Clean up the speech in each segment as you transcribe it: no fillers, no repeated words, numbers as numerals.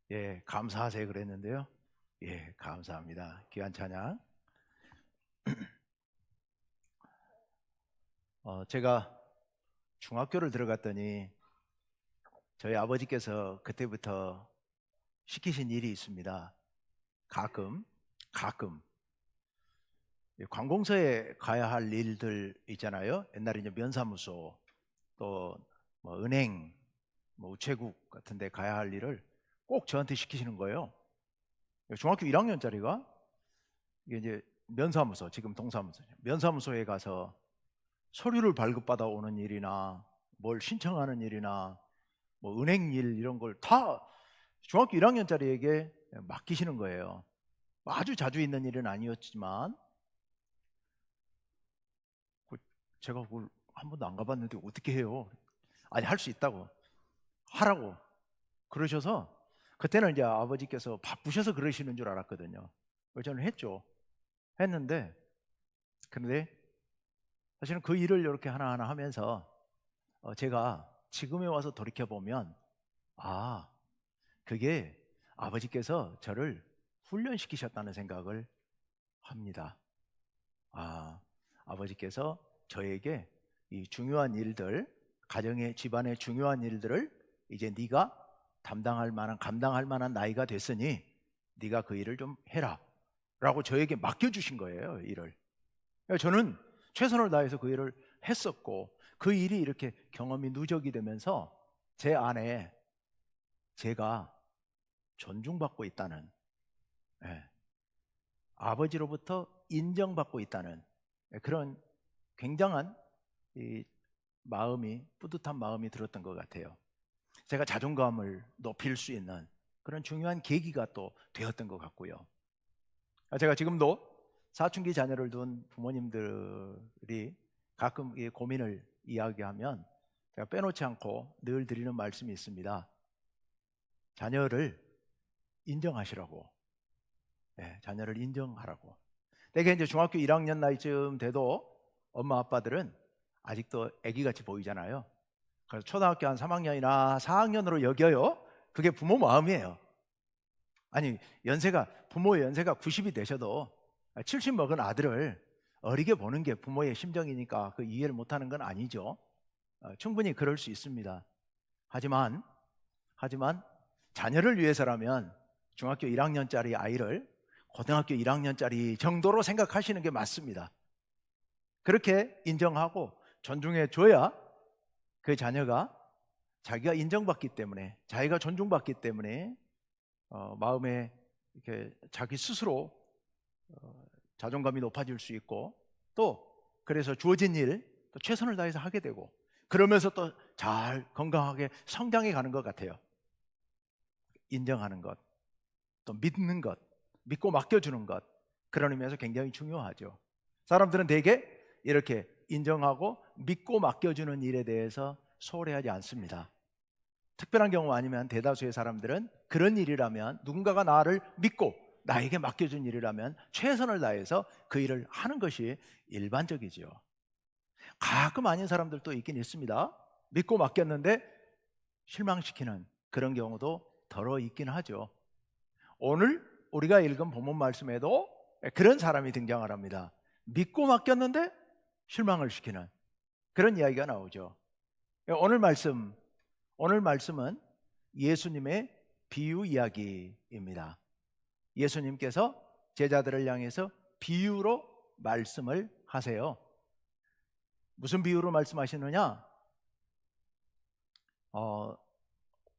예, 감사하세요 그랬는데요. 예, 감사합니다. 귀한 찬양. 제가 중학교를 들어갔더니 저희 아버지께서 그때부터 시키신 일이 있습니다. 가끔 관공서에 가야 할 일들 있잖아요. 옛날에 이제 면사무소 또 뭐 은행, 뭐 우체국 같은 데 가야 할 일을 꼭 저한테 시키시는 거예요. 중학교 1학년짜리가 이게 이제 면사무소, 지금 동사무소, 면사무소에 가서 서류를 발급받아 오는 일이나 뭘 신청하는 일이나 뭐 은행 일 이런 걸 다 중학교 1학년짜리에게 맡기시는 거예요. 아주 자주 있는 일은 아니었지만 제가 그걸 한 번도 안 가봤는데 어떻게 해요? 아니, 할 수 있다고 하라고 그러셔서 그때는 이제 아버지께서 바쁘셔서 그러시는 줄 알았거든요. 그래서 저는 했는데 그런데 사실은 그 일을 이렇게 하나하나 하면서 제가 지금에 와서 돌이켜보면 그게 아버지께서 저를 훈련시키셨다는 생각을 합니다. 아버지께서 저에게 이 중요한 일들, 가정의 집안의 중요한 일들을 이제 네가 감당할 만한 나이가 됐으니 네가 그 일을 좀 해라 라고 저에게 맡겨주신 거예요. 일을. 저는 최선을 다해서 그 일을 했었고 그 일이 이렇게 경험이 누적이 되면서 제 안에 제가 존중받고 있다는, 아버지로부터 인정받고 있다는 그런 굉장한 이 마음이, 뿌듯한 마음이 들었던 것 같아요. 제가 자존감을 높일 수 있는 그런 중요한 계기가 또 되었던 것 같고요. 제가 지금도 사춘기 자녀를 둔 부모님들이 가끔 이 고민을 이야기하면 제가 빼놓지 않고 늘 드리는 말씀이 있습니다. 자녀를 인정하시라고. 자녀를 인정하라고. 대개 이제 중학교 1학년 나이쯤 돼도 엄마 아빠들은 아직도 아기같이 보이잖아요. 그래서 초등학교 한 3학년이나 4학년으로 여겨요. 그게 부모 마음이에요. 아니, 부모의 연세가 90이 되셔도 70 먹은 아들을 어리게 보는 게 부모의 심정이니까 그 이해를 못하는 건 아니죠. 충분히 그럴 수 있습니다. 하지만 자녀를 위해서라면 중학교 1학년짜리 아이를 고등학교 1학년짜리 정도로 생각하시는 게 맞습니다. 그렇게 인정하고 존중해 줘야 그 자녀가 자기가 인정받기 때문에, 자기가 존중받기 때문에 마음에 이렇게 자기 스스로 자존감이 높아질 수 있고, 또 그래서 주어진 일 또 최선을 다해서 하게 되고, 그러면서 또 잘 건강하게 성장해 가는 것 같아요. 인정하는 것, 또 믿는 것, 믿고 맡겨주는 것, 그런 의미에서 굉장히 중요하죠. 사람들은 대개 이렇게 인정하고 믿고 맡겨주는 일에 대해서 소홀해하지 않습니다. 특별한 경우 아니면 대다수의 사람들은 그런 일이라면, 누군가가 나를 믿고 나에게 맡겨준 일이라면 최선을 다해서 그 일을 하는 것이 일반적이죠. 가끔 아닌 사람들도 있긴 있습니다. 믿고 맡겼는데 실망시키는 그런 경우도 더러 있긴 하죠. 오늘 우리가 읽은 본문 말씀에도 그런 사람이 등장을 합니다. 믿고 맡겼는데 실망을 시키는 그런 이야기가 나오죠. 오늘 말씀은 예수님의 비유 이야기입니다. 예수님께서 제자들을 향해서 비유로 말씀을 하세요. 무슨 비유로 말씀하시느냐?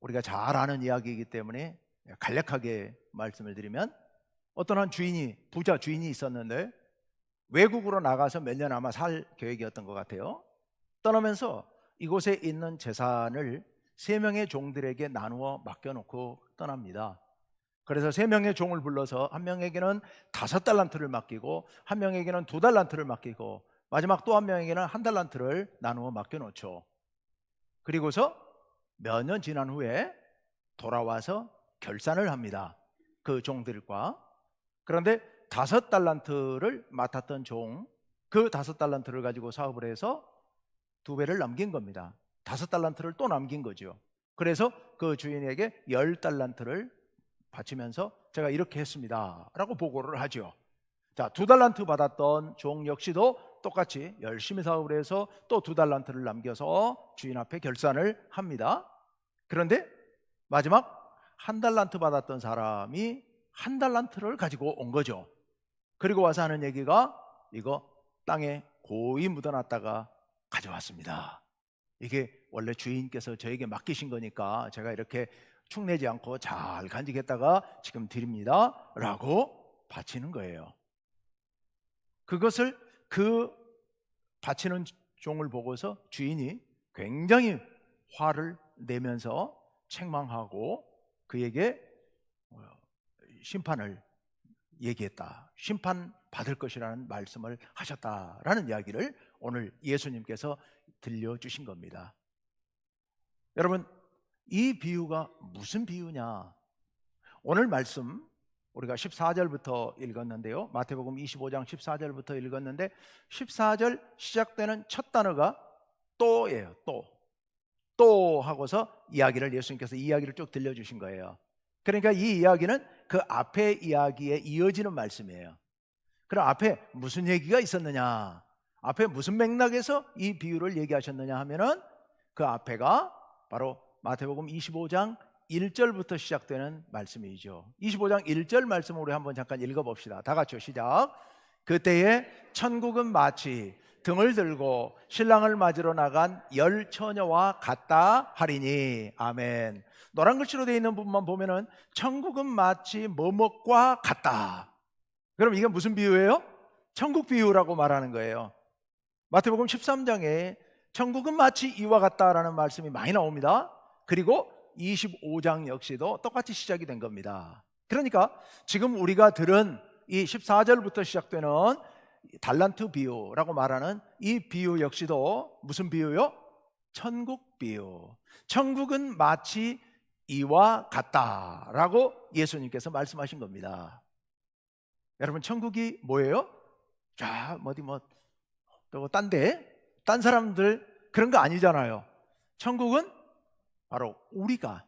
우리가 잘 아는 이야기이기 때문에 간략하게 말씀을 드리면, 어떤 한 부자 주인이 있었는데 외국으로 나가서 몇 년 아마 살 계획이었던 것 같아요. 떠나면서 이곳에 있는 재산을 3명의 종들에게 나누어 맡겨놓고 떠납니다. 그래서 3명의 종을 불러서 한 명에게는 5달란트를 맡기고, 한 명에게는 2달란트를 맡기고, 마지막 또 한 명에게는 1달란트를 나누어 맡겨놓죠. 그리고서 몇 년 지난 후에 돌아와서 결산을 합니다. 그 종들과. 그런데 5달란트를 맡았던 종, 그 5달란트를 가지고 사업을 해서 2배를 남긴 겁니다. 5달란트를 또 남긴 거죠. 그래서 그 주인에게 10달란트를 바치면서 제가 이렇게 했습니다 라고 보고를 하죠. 자, 2달란트 받았던 종 역시도 똑같이 열심히 사업을 해서 또 2달란트를 남겨서 주인 앞에 결산을 합니다. 그런데 마지막 1달란트 받았던 사람이 1달란트를 가지고 온 거죠. 그리고 와서 하는 얘기가 이거 땅에 고이 묻어놨다가 가져왔습니다. 이게 원래 주인께서 저에게 맡기신 거니까 제가 이렇게 축내지 않고 잘 간직했다가 지금 드립니다 라고 바치는 거예요. 그것을 그 바치는 종을 보고서 주인이 굉장히 화를 내면서 책망하고 그에게 심판을 얘기했다. 심판 받을 것이라는 말씀을 하셨다라는 이야기를 오늘 예수님께서 들려주신 겁니다. 여러분, 이 비유가 무슨 비유냐? 오늘 말씀 우리가 14절부터 읽었는데요. 마태복음 25장 14절부터 읽었는데 14절 시작되는 첫 단어가 또예요. 또 하고서 이야기를 예수님께서 이 이야기를 쭉 들려주신 거예요. 그러니까 이 이야기는 그 앞의 이야기에 이어지는 말씀이에요. 그럼 앞에 무슨 얘기가 있었느냐? 앞에 무슨 맥락에서 이 비유를 얘기하셨느냐 하면은 그 앞에가 바로 마태복음 25장 1절부터 시작되는 말씀이죠. 25장 1절 말씀을 우리 한번 잠깐 읽어봅시다. 다 같이요. 시작. 그때에 천국은 마치 등을 들고 신랑을 맞으러 나간 10처녀와 같다 하리니. 아멘. 노란 글씨로 되어 있는 부분만 보면은 천국은 마치 뭐뭐과 같다. 그럼 이게 무슨 비유예요? 천국 비유라고 말하는 거예요. 마태복음 13장에 천국은 마치 이와 같다라는 말씀이 많이 나옵니다. 그리고 25장 역시도 똑같이 시작이 된 겁니다. 그러니까 지금 우리가 들은 이 14절부터 시작되는 달란트 비유라고 말하는 이 비유 역시도 무슨 비유요? 천국 비유. 천국은 마치 이와 같다라고 예수님께서 말씀하신 겁니다. 여러분, 천국이 뭐예요? 자, 또 딴 사람들 그런 거 아니잖아요. 천국은 바로 우리가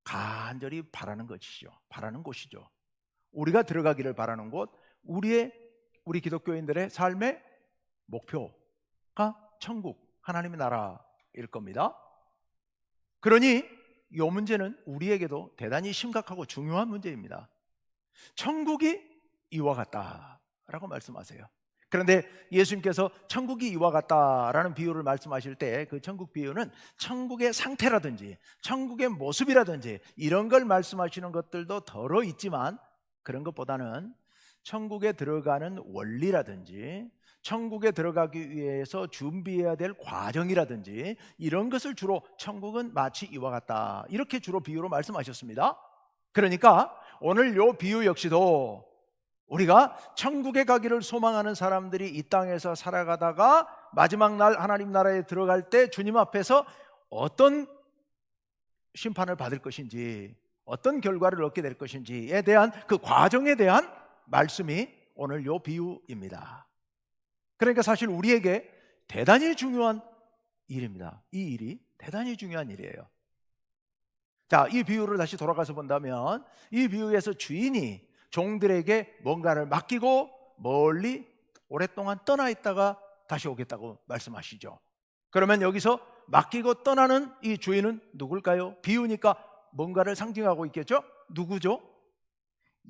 간절히 바라는 것이죠. 바라는 곳이죠. 우리가 들어가기를 바라는 곳, 우리 기독교인들의 삶의 목표가 천국, 하나님의 나라일 겁니다. 그러니 이 문제는 우리에게도 대단히 심각하고 중요한 문제입니다. 천국이 이와 같다라고 말씀하세요. 그런데 예수님께서 천국이 이와 같다라는 비유를 말씀하실 때 그 천국 비유는 천국의 상태라든지 천국의 모습이라든지 이런 걸 말씀하시는 것들도 덜어 있지만 그런 것보다는 천국에 들어가는 원리라든지 천국에 들어가기 위해서 준비해야 될 과정이라든지 이런 것을 주로 천국은 마치 이와 같다 이렇게 주로 비유로 말씀하셨습니다. 그러니까 오늘 이 비유 역시도 우리가 천국에 가기를 소망하는 사람들이 이 땅에서 살아가다가 마지막 날 하나님 나라에 들어갈 때 주님 앞에서 어떤 심판을 받을 것인지 어떤 결과를 얻게 될 것인지에 대한 그 과정에 대한 말씀이 오늘 이 비유입니다. 그러니까 사실 우리에게 대단히 중요한 일입니다. 이 일이 대단히 중요한 일이에요. 자, 이 비유를 다시 돌아가서 본다면 이 비유에서 주인이 종들에게 뭔가를 맡기고 멀리 오랫동안 떠나 있다가 다시 오겠다고 말씀하시죠. 그러면 여기서 맡기고 떠나는 이 주인은 누굴까요? 비유니까 뭔가를 상징하고 있겠죠? 누구죠?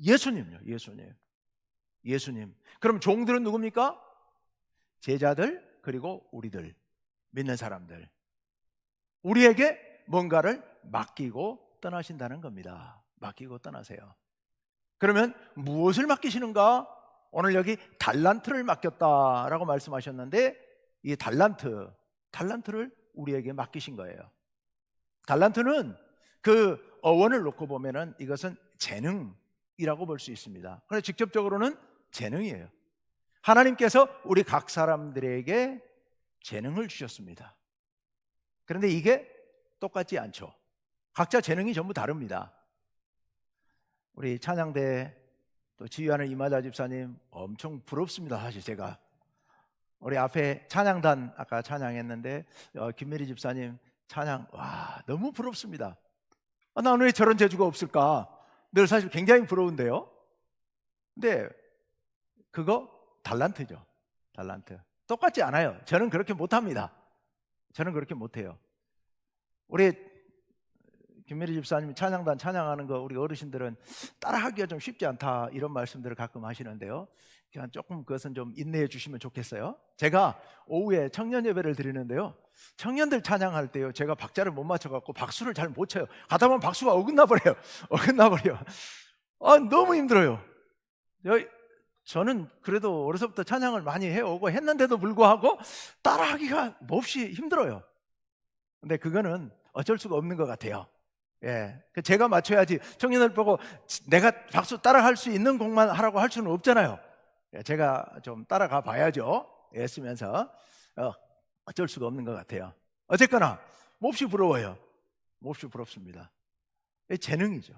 예수님이요. 예수님. 그럼 종들은 누굽니까? 제자들 그리고 우리들, 믿는 사람들. 우리에게 뭔가를 맡기고 떠나신다는 겁니다. 맡기고 떠나세요. 그러면 무엇을 맡기시는가? 오늘 여기 달란트를 맡겼다라고 말씀하셨는데 이 달란트를 우리에게 맡기신 거예요. 달란트는 그 어원을 놓고 보면은 이것은 재능이라고 볼 수 있습니다. 그런데 직접적으로는 재능이에요. 하나님께서 우리 각 사람들에게 재능을 주셨습니다. 그런데 이게 똑같지 않죠. 각자 재능이 전부 다릅니다. 우리 찬양대 또 지휘하는 이마자 집사님 엄청 부럽습니다. 사실 제가 우리 앞에 찬양단 아까 찬양했는데 김미리 집사님 찬양 와 너무 부럽습니다. 나는 왜 저런 재주가 없을까? 늘 사실 굉장히 부러운데요. 근데 그거 달란트죠. 달란트. 똑같지 않아요. 저는 그렇게 못합니다. 저는 그렇게 못해요. 우리 김미리 집사님 찬양단 찬양하는 거 우리 어르신들은 따라하기가 좀 쉽지 않다 이런 말씀들을 가끔 하시는데요. 그냥 조금 그것은 좀 인내해 주시면 좋겠어요. 제가 오후에 청년 예배를 드리는데요. 청년들 찬양할 때요, 제가 박자를 못 맞춰갖고 박수를 잘 못 쳐요. 가다 보면 박수가 어긋나 버려요. 어긋나 버려. 너무 힘들어요. 저는 그래도 어려서부터 찬양을 많이 해오고 했는데도 불구하고 따라하기가 몹시 힘들어요. 근데 그거는 어쩔 수가 없는 것 같아요. 예, 제가 맞춰야지. 청년들 보고 내가 박수 따라할 수 있는 곡만 하라고 할 수는 없잖아요. 제가 좀 따라가 봐야죠. 애쓰면서 어쩔 수가 없는 것 같아요. 어쨌거나 몹시 부러워요. 몹시 부럽습니다. 재능이죠.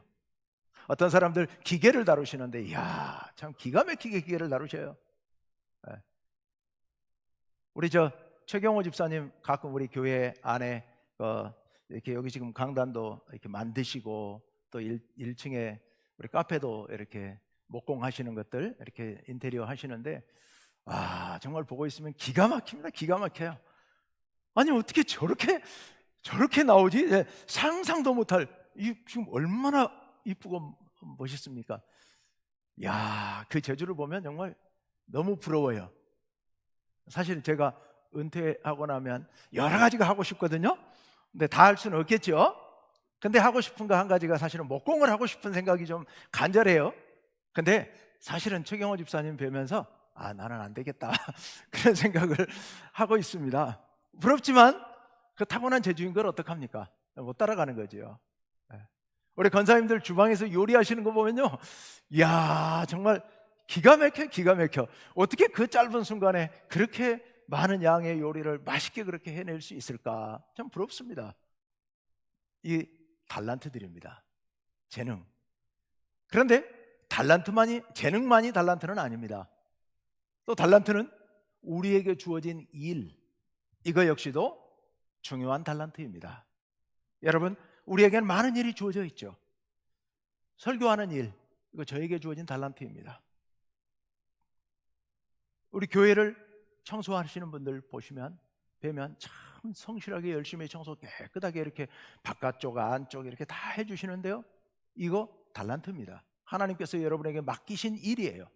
어떤 사람들 기계를 다루시는데 이야, 참 기가 막히게 기계를 다루셔요. 우리 최경호 집사님 가끔 우리 교회 안에 이렇게 여기 지금 강단도 이렇게 만드시고 또 1층에 우리 카페도 이렇게 목공하시는 것들 이렇게 인테리어 하시는데 정말 보고 있으면 기가 막힙니다. 기가 막혀요. 아니 어떻게 저렇게 나오지? 상상도 못할. 지금 얼마나 이쁘고 멋있습니까? 야, 그 재주를 보면 정말 너무 부러워요. 사실 제가 은퇴하고 나면 여러 가지가 하고 싶거든요. 근데 다 할 수는 없겠죠. 근데 하고 싶은 거 한 가지가 사실은 목공을 하고 싶은 생각이 좀 간절해요. 근데 사실은 최경호 집사님 뵈면서 나는 안 되겠다 그런 생각을 하고 있습니다. 부럽지만 그 타고난 재주인 걸 어떡합니까? 못 따라가는 거죠. 우리 권사님들 주방에서 요리하시는 거 보면요, 이야 정말 기가 막혀. 어떻게 그 짧은 순간에 그렇게 많은 양의 요리를 맛있게 그렇게 해낼 수 있을까? 참 부럽습니다. 이 달란트들입니다. 재능. 그런데 재능만이 달란트는 아닙니다. 또 달란트는 우리에게 주어진 일, 이거 역시도 중요한 달란트입니다. 여러분, 우리에게는 많은 일이 주어져 있죠. 설교하는 일, 이거 저에게 주어진 달란트입니다. 우리 교회를 청소하시는 분들 뵈면 참 성실하게 열심히 청소 깨끗하게 이렇게 바깥쪽 안쪽 이렇게 다 해주시는데요, 이거 달란트입니다. 하나님께서 여러분에게 맡기신 일이에요.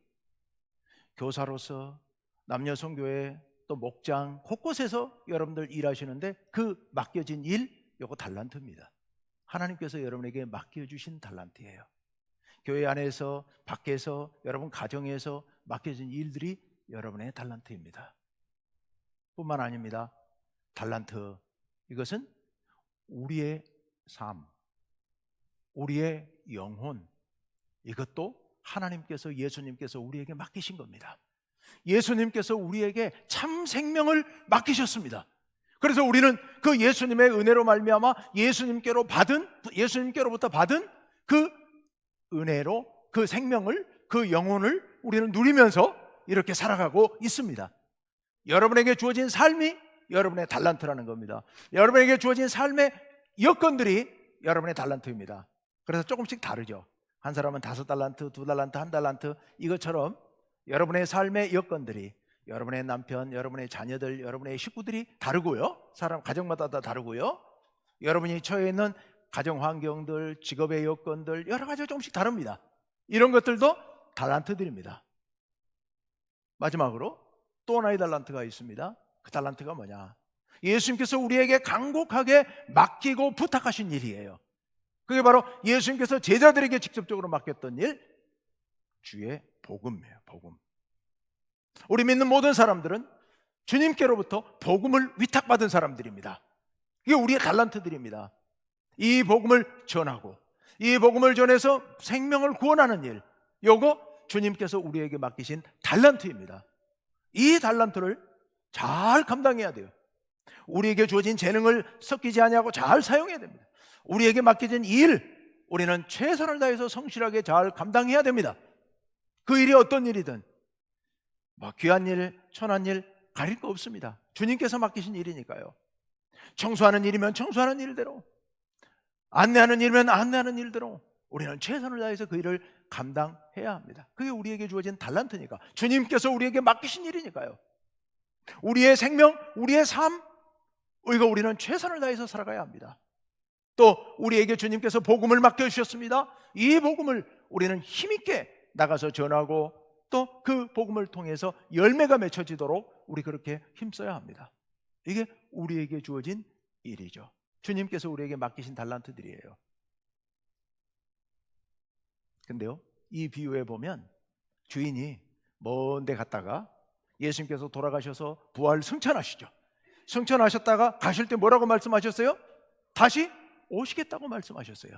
교사로서 남녀성교회 또 목장 곳곳에서 여러분들 일하시는데 그 맡겨진 일, 이거 달란트입니다. 하나님께서 여러분에게 맡겨주신 달란트예요. 교회 안에서 밖에서 여러분 가정에서 맡겨진 일들이 여러분의 달란트입니다. 뿐만 아닙니다. 달란트, 이것은 우리의 삶, 우리의 영혼, 이것도 하나님께서 예수님께서 우리에게 맡기신 겁니다. 예수님께서 우리에게 참 생명을 맡기셨습니다. 그래서 우리는 그 예수님의 은혜로 말미암아 예수님께로부터 받은 그 은혜로 그 생명을, 그 영혼을 우리는 누리면서 이렇게 살아가고 있습니다. 여러분에게 주어진 삶이 여러분의 달란트라는 겁니다. 여러분에게 주어진 삶의 여건들이 여러분의 달란트입니다. 그래서 조금씩 다르죠. 한 사람은 5달란트, 2달란트, 1달란트, 이것처럼 여러분의 삶의 여건들이, 여러분의 남편, 여러분의 자녀들, 여러분의 식구들이 다르고요, 가정마다 다 다르고요, 여러분이 처해 있는 가정 환경들, 직업의 여건들, 여러 가지가 조금씩 다릅니다. 이런 것들도 달란트들입니다. 마지막으로 또 하나의 달란트가 있습니다. 그 달란트가 뭐냐? 예수님께서 우리에게 간곡하게 맡기고 부탁하신 일이에요. 그게 바로 예수님께서 제자들에게 직접적으로 맡겼던 일, 주의 복음이에요. 복음. 우리 믿는 모든 사람들은 주님께로부터 복음을 위탁받은 사람들입니다. 이게 우리의 달란트들입니다. 이 복음을 전하고 이 복음을 전해서 생명을 구원하는 일, 요거 주님께서 우리에게 맡기신 달란트입니다. 이 달란트를 잘 감당해야 돼요. 우리에게 주어진 재능을 섞이지 아니하고 잘 사용해야 됩니다. 우리에게 맡겨진 일, 우리는 최선을 다해서 성실하게 잘 감당해야 됩니다. 그 일이 어떤 일이든 귀한 일, 천한 일 가릴 거 없습니다. 주님께서 맡기신 일이니까요. 청소하는 일이면 청소하는 일대로, 안내하는 일이면 안내하는 일대로, 우리는 최선을 다해서 그 일을 감당해야 합니다. 그게 우리에게 주어진 달란트니까, 주님께서 우리에게 맡기신 일이니까요. 우리의 생명, 우리의 삶, 이거 우리는 최선을 다해서 살아가야 합니다. 또 우리에게 주님께서 복음을 맡겨주셨습니다. 이 복음을 우리는 힘있게 나가서 전하고 또 그 복음을 통해서 열매가 맺혀지도록 우리 그렇게 힘써야 합니다. 이게 우리에게 주어진 일이죠. 주님께서 우리에게 맡기신 달란트들이에요. 근데요, 이 비유에 보면 주인이 먼 데 갔다가 예수님께서 돌아가셔서 부활 승천하시죠. 승천하셨다가 가실 때 뭐라고 말씀하셨어요? 다시 오시겠다고 말씀하셨어요.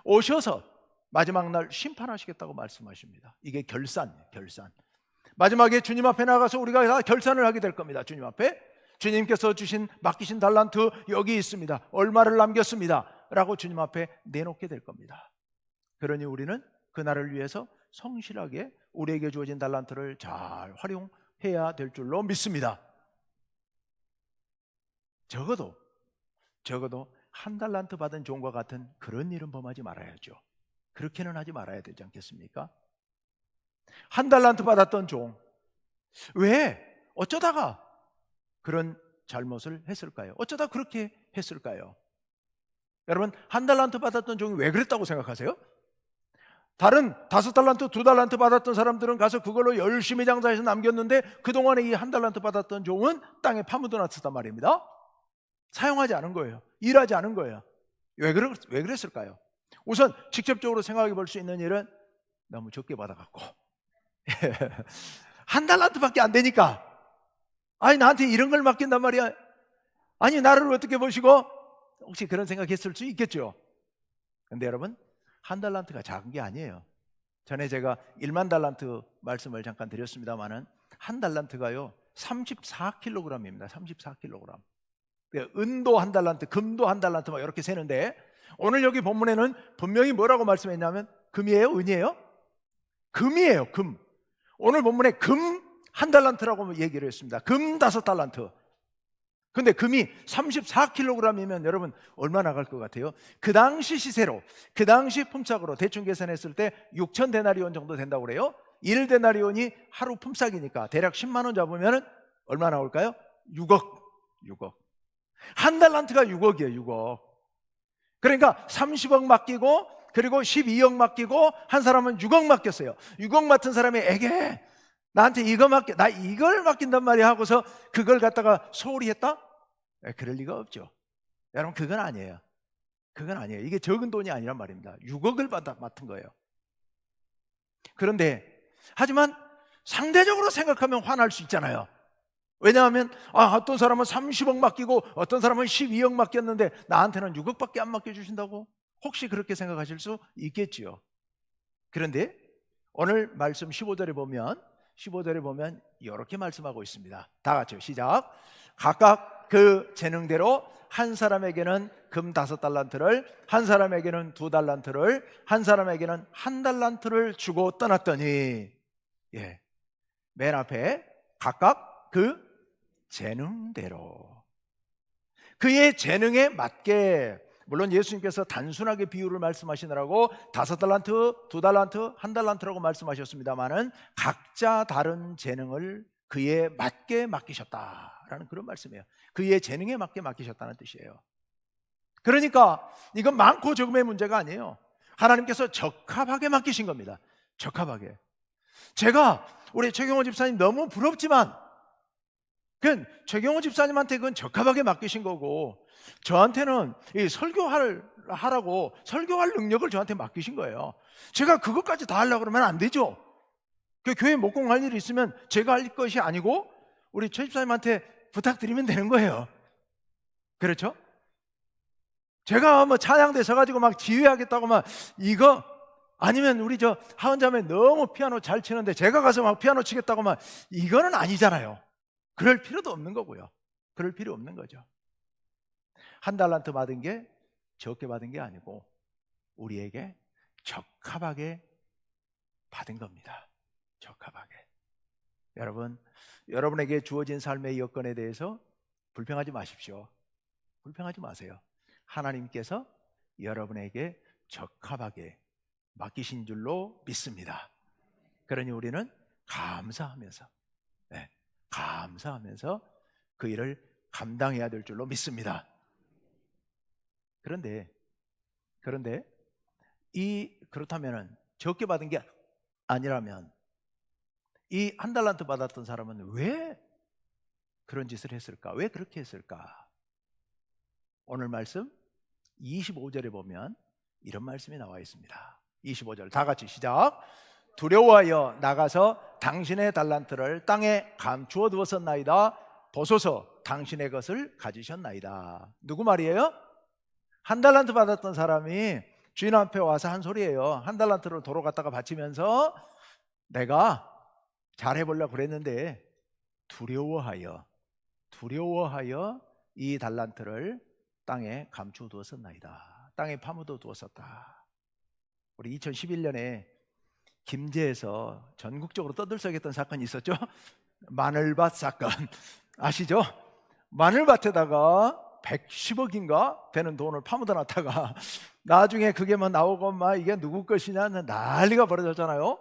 오셔서 마지막 날 심판하시겠다고 말씀하십니다. 이게 결산이에요, 결산. 마지막에 주님 앞에 나가서 우리가 다 결산을 하게 될 겁니다. 주님 앞에 주님께서 맡기신 달란트 여기 있습니다, 얼마를 남겼습니다 라고 주님 앞에 내놓게 될 겁니다. 그러니 우리는 그날을 위해서 성실하게 우리에게 주어진 달란트를 잘 활용해야 될 줄로 믿습니다. 적어도 한 달란트 받은 종과 같은 그런 일은 범하지 말아야죠. 그렇게는 하지 말아야 되지 않겠습니까? 한 달란트 받았던 종, 왜 어쩌다가 그런 잘못을 했을까요? 어쩌다 그렇게 했을까요? 여러분, 한 달란트 받았던 종이 왜 그랬다고 생각하세요? 다른 5달란트, 2달란트 받았던 사람들은 가서 그걸로 열심히 장사해서 남겼는데 그동안에 이 한 달란트 받았던 종은 땅에 파묻어 놨었단 말입니다. 사용하지 않은 거예요. 일하지 않은 거예요. 왜 그랬을까요? 우선 직접적으로 생각해 볼 수 있는 일은 너무 적게 받아갖고 한 달란트밖에 안 되니까, 아니 나한테 이런 걸 맡긴단 말이야, 아니 나를 어떻게 보시고, 혹시 그런 생각했을 수 있겠죠. 근데 여러분, 한 달란트가 작은 게 아니에요. 전에 제가 1만 달란트 말씀을 잠깐 드렸습니다만은 한 달란트가요 34kg입니다. 34kg. 은도 한 달란트, 금도 한 달란트 막 이렇게 세는데, 오늘 여기 본문에는 분명히 뭐라고 말씀했냐면 금이에요? 은이에요? 금이에요. 금. 오늘 본문에 금 한 달란트라고 얘기를 했습니다. 금 5달란트. 근데 금이 34kg이면 여러분 얼마 나갈 것 같아요? 그 당시 시세로, 그 당시 품삯으로 대충 계산했을 때 6,000데나리온 정도 된다고 그래요. 1데나리온이 하루 품삯이니까 대략 10만 원 잡으면 얼마 나올까요? 6억. 한 달란트가 6억이에요. 6억. 그러니까 30억 맡기고 그리고 12억 맡기고 한 사람은 6억 맡겼어요. 6억 맡은 사람에게 나한테 나 이걸 맡긴단 말이야 하고서 그걸 갖다가 소홀히 했다? 그럴 리가 없죠. 여러분, 그건 아니에요. 이게 적은 돈이 아니란 말입니다. 6억을 맡은 거예요. 그런데 하지만 상대적으로 생각하면 화날 수 있잖아요. 왜냐하면 어떤 사람은 30억 맡기고 어떤 사람은 12억 맡겼는데 나한테는 6억밖에 안 맡겨주신다고? 혹시 그렇게 생각하실 수 있겠지요. 그런데 오늘 말씀 15절에 보면 이렇게 말씀하고 있습니다. 다 같이요, 시작. 각각 그 재능대로 한 사람에게는 금 5달란트를, 한 사람에게는 2달란트를, 한 사람에게는 1달란트를 주고 떠났더니, 맨 앞에 각각 그 재능대로, 그의 재능에 맞게, 물론 예수님께서 단순하게 비유를 말씀하시느라고 5달란트, 2달란트, 1달란트라고 말씀하셨습니다만은 각자 다른 재능을 그에 맞게 맡기셨다라는 그런 말씀이에요. 그의 재능에 맞게 맡기셨다는 뜻이에요. 그러니까 이건 많고 적음의 문제가 아니에요. 하나님께서 적합하게 맡기신 겁니다. 적합하게. 제가 우리 최경호 집사님 너무 부럽지만 그건 최경호 집사님한테 그건 적합하게 맡기신 거고, 저한테는 이 하라고 설교할 능력을 저한테 맡기신 거예요. 제가 그것까지 다 하려고 그러면 안 되죠. 그 교회 목공할 일이 있으면 제가 할 것이 아니고 우리 최 집사님한테 부탁드리면 되는 거예요. 그렇죠? 제가 뭐 찬양대 서가지고 막 지휘하겠다고 막 이거, 아니면 우리 하은자매 너무 피아노 잘 치는데 제가 가서 막 피아노 치겠다고 막, 이거는 아니잖아요. 그럴 필요도 없는 거고요. 그럴 필요 없는 거죠. 1달란트 받은 게 적게 받은 게 아니고 우리에게 적합하게 받은 겁니다. 적합하게. 여러분, 여러분에게 주어진 삶의 여건에 대해서 불평하지 마십시오. 불평하지 마세요. 하나님께서 여러분에게 적합하게 맡기신 줄로 믿습니다. 그러니 우리는 감사하면서, 감사하면서 그 일을 감당해야 될 줄로 믿습니다. 그런데 그렇다면 적게 받은 게 아니라면 이 한 달란트 받았던 사람은 왜 그런 짓을 했을까? 왜 그렇게 했을까? 오늘 말씀 25절에 보면 이런 말씀이 나와 있습니다. 25절 다 같이 시작. 두려워하여 나가서 당신의 달란트를 땅에 감추어 두었었나이다. 보소서, 당신의 것을 가지셨나이다. 누구 말이에요? 한 달란트 받았던 사람이 주인 앞에 와서 한 소리예요. 한 달란트를 도로 갖다가 바치면서 내가 잘해보려고 그랬는데 두려워하여 이 달란트를 땅에 감추어 두었었나이다. 땅에 파묻어 두었었다. 우리 2011년에 김제에서 전국적으로 떠들썩했던 사건이 있었죠. 마늘밭 사건 아시죠? 마늘밭에다가 110억인가 되는 돈을 파묻어 놨다가 나중에 그게 막 나오고 막 이게 누구 것이냐 난리가 벌어졌잖아요.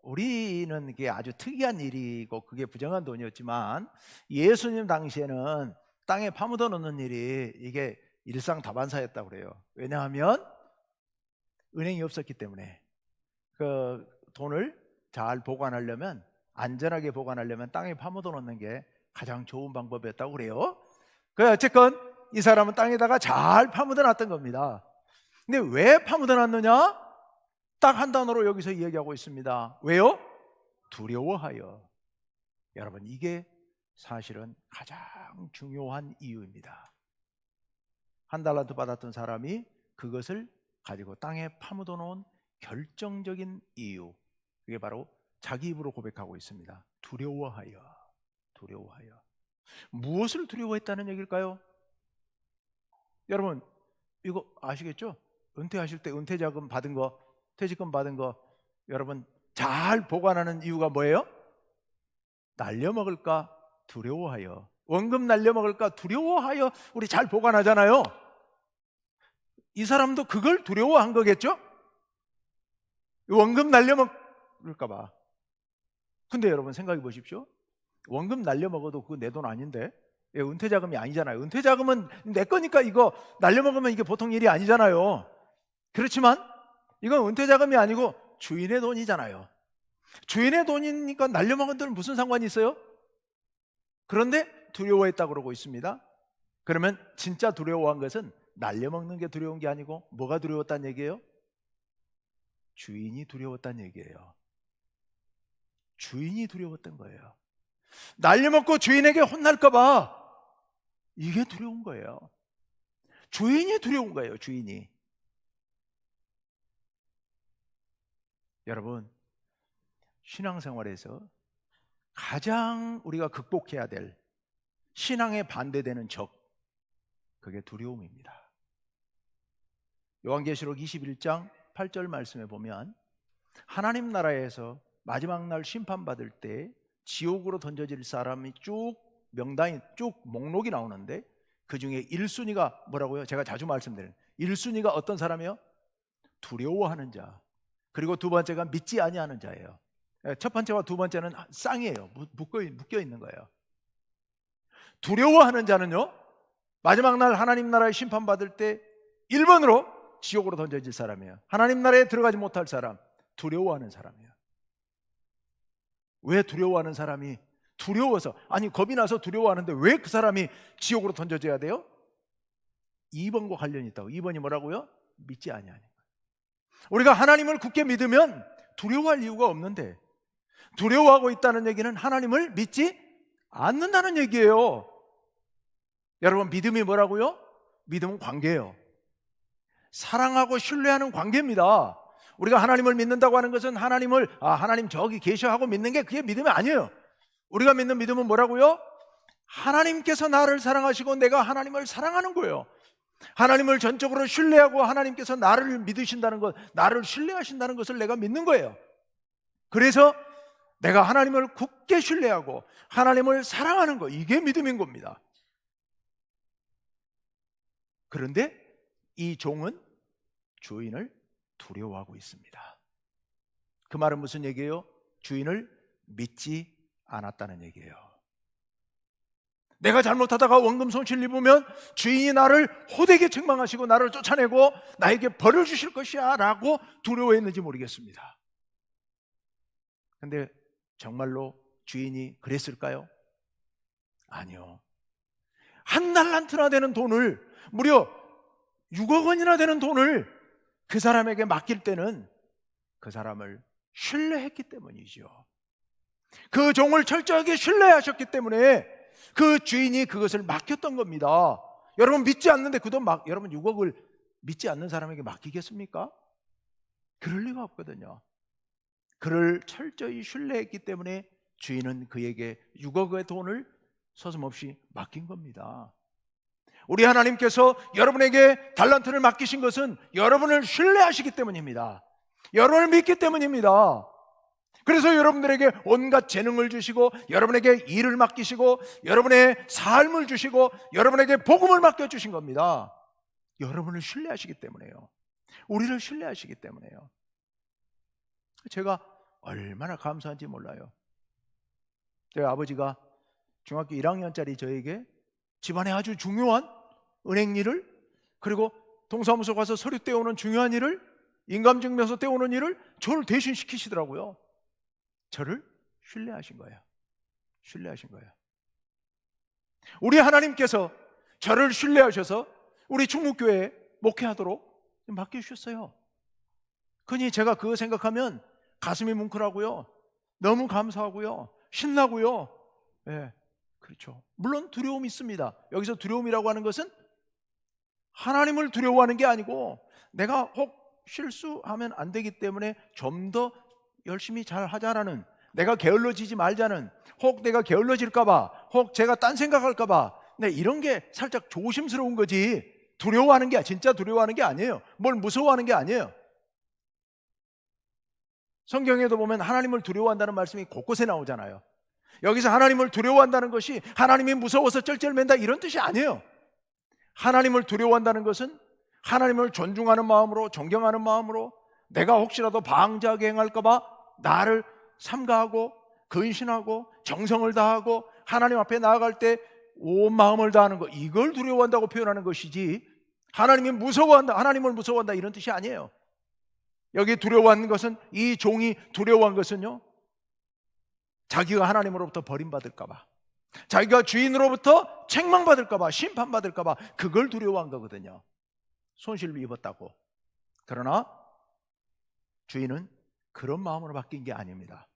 우리는 이게 아주 특이한 일이고 그게 부정한 돈이었지만 예수님 당시에는 땅에 파묻어 놓는 일이 이게 일상다반사였다고 그래요. 왜냐하면 은행이 없었기 때문에 그 돈을 잘 보관하려면, 안전하게 보관하려면 땅에 파묻어 놓는 게 가장 좋은 방법이었다고 그래요. 그래 어쨌건 이 사람은 땅에다가 잘 파묻어 놨던 겁니다. 근데 왜 파묻어 놨느냐? 딱 한 단어로 여기서 이야기하고 있습니다. 왜요? 두려워하여. 여러분, 이게 사실은 가장 중요한 이유입니다. 한 달란트 받았던 사람이 그것을 가지고 땅에 파묻어 놓은 결정적인 이유, 그게 바로 자기 입으로 고백하고 있습니다. 두려워하여. 무엇을 두려워했다는 얘기일까요? 여러분 이거 아시겠죠? 은퇴하실 때 은퇴자금 받은 거, 퇴직금 받은 거 여러분 잘 보관하는 이유가 뭐예요? 날려먹을까 두려워하여. 원금 날려먹을까 두려워하여 우리 잘 보관하잖아요. 이 사람도 그걸 두려워한 거겠죠? 원금 날려먹을까 봐. 근데 여러분 생각해 보십시오. 원금 날려먹어도 그거 내 돈 아닌데, 은퇴자금이 아니잖아요. 은퇴자금은 내 거니까 이거 날려먹으면 이게 보통 일이 아니잖아요. 그렇지만 이건 은퇴자금이 아니고 주인의 돈이잖아요. 주인의 돈이니까 날려먹은 돈은 무슨 상관이 있어요? 그런데 두려워했다고 그러고 있습니다. 그러면 진짜 두려워한 것은 날려먹는 게 두려운 게 아니고 뭐가 두려웠다는 얘기예요? 주인이 두려웠다는 얘기예요. 주인이 두려웠던 거예요. 날려먹고 주인에게 혼날까 봐 이게 두려운 거예요. 주인이 두려운 거예요. 주인이. 여러분, 신앙생활에서 가장 우리가 극복해야 될 신앙에 반대되는 적, 그게 두려움입니다. 요한계시록 21장 8절 말씀에 보면 하나님 나라에서 마지막 날 심판받을 때 지옥으로 던져질 사람이 쭉 명단이 쭉 목록이 나오는데 그 중에 1순위가 뭐라고요? 제가 자주 말씀드리는 1순위가 어떤 사람이요? 두려워하는 자. 그리고 두 번째가 믿지 아니하는 자예요. 첫 번째와 두 번째는 쌍이에요. 묶여 있는 거예요. 두려워하는 자는요, 마지막 날 하나님 나라에 심판받을 때 1번으로 지옥으로 던져질 사람이에요. 하나님 나라에 들어가지 못할 사람, 두려워하는 사람이에요. 왜 두려워하는 사람이 두려워서, 아니 겁이 나서 두려워하는데 왜 그 사람이 지옥으로 던져져야 돼요? 2번과 관련이 있다고. 2번이 뭐라고요? 믿지 아니하는 거예요. 우리가 하나님을 굳게 믿으면 두려워할 이유가 없는데, 두려워하고 있다는 얘기는 하나님을 믿지 않는다는 얘기예요. 여러분, 믿음이 뭐라고요? 믿음은 관계예요. 사랑하고 신뢰하는 관계입니다. 우리가 하나님을 믿는다고 하는 것은 하나님 저기 계셔 하고 믿는 게 그게 믿음이 아니에요. 우리가 믿는 믿음은 뭐라고요? 하나님께서 나를 사랑하시고 내가 하나님을 사랑하는 거예요. 하나님을 전적으로 신뢰하고 하나님께서 나를 믿으신다는 것, 나를 신뢰하신다는 것을 내가 믿는 거예요. 그래서 내가 하나님을 굳게 신뢰하고 하나님을 사랑하는 거, 이게 믿음인 겁니다. 그런데 이 종은 주인을 두려워하고 있습니다. 그 말은 무슨 얘기예요? 주인을 믿지 않았다는 얘기예요. 내가 잘못하다가 원금 손실 입으면 주인이 나를 호되게 책망하시고 나를 쫓아내고 나에게 벌을 주실 것이야 라고 두려워했는지 모르겠습니다. 근데 정말로 주인이 그랬을까요? 아니요. 한 달란트나 되는 돈을, 무려 6억 원이나 되는 돈을 그 사람에게 맡길 때는 그 사람을 신뢰했기 때문이죠. 그 종을 철저하게 신뢰하셨기 때문에 그 주인이 그것을 맡겼던 겁니다. 여러분 믿지 않는데 그 돈 여러분 6억을 믿지 않는 사람에게 맡기겠습니까? 그럴 리가 없거든요. 그를 철저히 신뢰했기 때문에 주인은 그에게 6억의 돈을 서슴없이 맡긴 겁니다. 우리 하나님께서 여러분에게 달란트를 맡기신 것은 여러분을 신뢰하시기 때문입니다. 여러분을 믿기 때문입니다. 그래서 여러분들에게 온갖 재능을 주시고 여러분에게 일을 맡기시고 여러분의 삶을 주시고 여러분에게 복음을 맡겨주신 겁니다. 여러분을 신뢰하시기 때문에요. 우리를 신뢰하시기 때문에요. 제가 얼마나 감사한지 몰라요. 저희 아버지가 중학교 1학년짜리 저에게 집안에 아주 중요한 은행 일을, 그리고 동사무소 가서 서류 떼오는 중요한 일을, 인감증명서 떼오는 일을 저를 대신 시키시더라고요. 저를 신뢰하신 거예요. 신뢰하신 거예요. 우리 하나님께서 저를 신뢰하셔서 우리 충북교회에 목회하도록 맡겨주셨어요. 그러니 제가 그거 생각하면 가슴이 뭉클하고요, 너무 감사하고요, 신나고요. 네, 그렇죠. 물론 두려움이 있습니다. 여기서 두려움이라고 하는 것은 하나님을 두려워하는 게 아니고 내가 혹 실수하면 안 되기 때문에 좀 더 열심히 잘 하자라는, 내가 게을러지지 말자는, 혹 내가 게을러질까봐, 혹 제가 딴 생각할까봐, 네, 이런 게 살짝 조심스러운 거지 두려워하는 게, 진짜 두려워하는 게 아니에요. 뭘 무서워하는 게 아니에요. 성경에도 보면 하나님을 두려워한다는 말씀이 곳곳에 나오잖아요. 여기서 하나님을 두려워한다는 것이 하나님이 무서워서 쩔쩔맨다 이런 뜻이 아니에요. 하나님을 두려워한다는 것은 하나님을 존중하는 마음으로, 존경하는 마음으로, 내가 혹시라도 방자하게 행할까봐 나를 삼가하고 근신하고 정성을 다하고 하나님 앞에 나아갈 때 온 마음을 다하는 것, 이걸 두려워한다고 표현하는 것이지 하나님이 무서워한다, 하나님을 무서워한다 이런 뜻이 아니에요. 여기 두려워하는 것은, 이 종이 두려워한 것은요, 자기가 하나님으로부터 버림받을까봐, 자기가 주인으로부터 책망받을까봐, 심판받을까봐 그걸 두려워한 거거든요. 손실을 입었다고. 그러나 주인은 그런 마음으로 바뀐 게 아닙니다.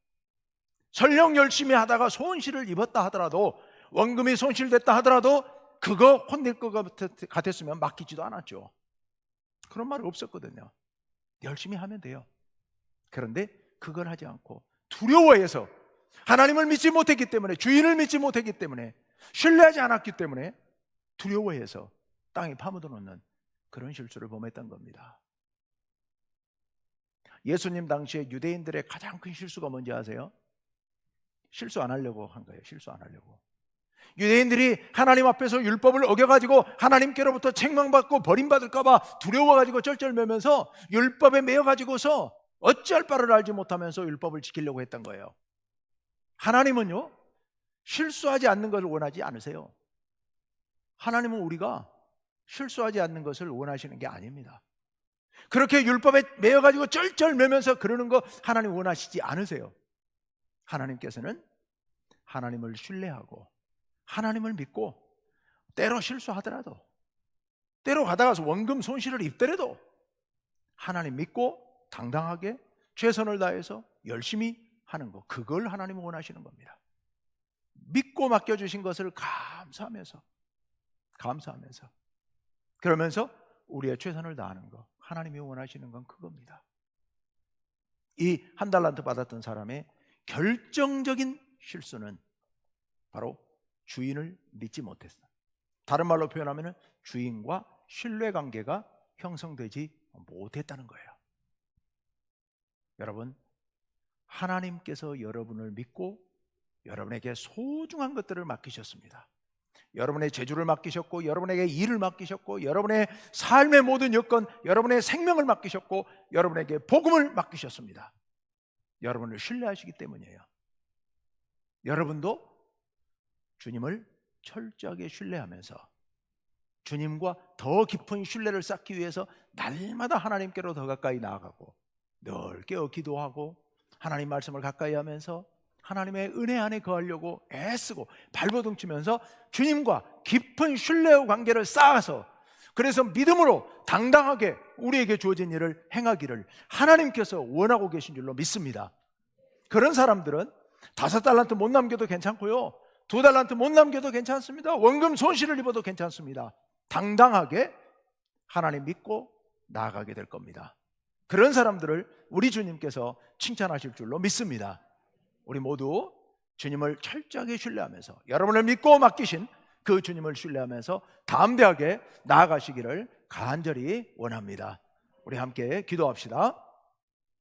설령 열심히 하다가 손실을 입었다 하더라도, 원금이 손실됐다 하더라도 그거 혼낼 것 같았으면 맡기지도 않았죠. 그런 말이 없었거든요. 열심히 하면 돼요. 그런데 그걸 하지 않고 두려워해서, 하나님을 믿지 못했기 때문에, 주인을 믿지 못했기 때문에, 신뢰하지 않았기 때문에 두려워해서 땅에 파묻어 놓는 그런 실수를 범했던 겁니다. 예수님 당시에 유대인들의 가장 큰 실수가 뭔지 아세요? 실수 안 하려고 한 거예요. 실수 안 하려고. 유대인들이 하나님 앞에서 율법을 어겨가지고 하나님께로부터 책망받고 버림받을까봐 두려워가지고 쩔쩔매면서 율법에 매여가지고서 어찌할 바를 알지 못하면서 율법을 지키려고 했던 거예요. 하나님은요, 실수하지 않는 것을 원하지 않으세요. 하나님은 우리가 실수하지 않는 것을 원하시는 게 아닙니다. 그렇게 율법에 매여가지고 쩔쩔매면서 그러는 거 하나님 원하시지 않으세요. 하나님께서는 하나님을 신뢰하고 하나님을 믿고, 때로 실수하더라도, 때로 가다가서 원금 손실을 입더라도 하나님 믿고 당당하게 최선을 다해서 열심히 하는 거, 그걸 하나님은 원하시는 겁니다. 믿고 맡겨주신 것을 감사하면서 그러면서 우리의 최선을 다하는 거, 하나님이 원하시는 건 그겁니다. 이 한 달란트 받았던 사람의 결정적인 실수는 바로 주인을 믿지 못했어. 다른 말로 표현하면 주인과 신뢰관계가 형성되지 못했다는 거예요. 여러분, 하나님께서 여러분을 믿고 여러분에게 소중한 것들을 맡기셨습니다. 여러분의 재주를 맡기셨고, 여러분에게 일을 맡기셨고, 여러분의 삶의 모든 여건, 여러분의 생명을 맡기셨고, 여러분에게 복음을 맡기셨습니다. 여러분을 신뢰하시기 때문이에요. 여러분도 주님을 철저하게 신뢰하면서 주님과 더 깊은 신뢰를 쌓기 위해서 날마다 하나님께로 더 가까이 나아가고, 늘 깨어 기도하고, 하나님 말씀을 가까이 하면서 하나님의 은혜 안에 거하려고 애쓰고 발버둥 치면서 주님과 깊은 신뢰의 관계를 쌓아서, 그래서 믿음으로 당당하게 우리에게 주어진 일을 행하기를 하나님께서 원하고 계신 줄로 믿습니다. 그런 사람들은 5달란트 못 남겨도 괜찮고요, 2달란트 못 남겨도 괜찮습니다. 원금 손실을 입어도 괜찮습니다. 당당하게 하나님 믿고 나아가게 될 겁니다. 그런 사람들을 우리 주님께서 칭찬하실 줄로 믿습니다. 우리 모두 주님을 철저하게 신뢰하면서, 여러분을 믿고 맡기신 그 주님을 신뢰하면서 담대하게 나아가시기를 간절히 원합니다. 우리 함께 기도합시다.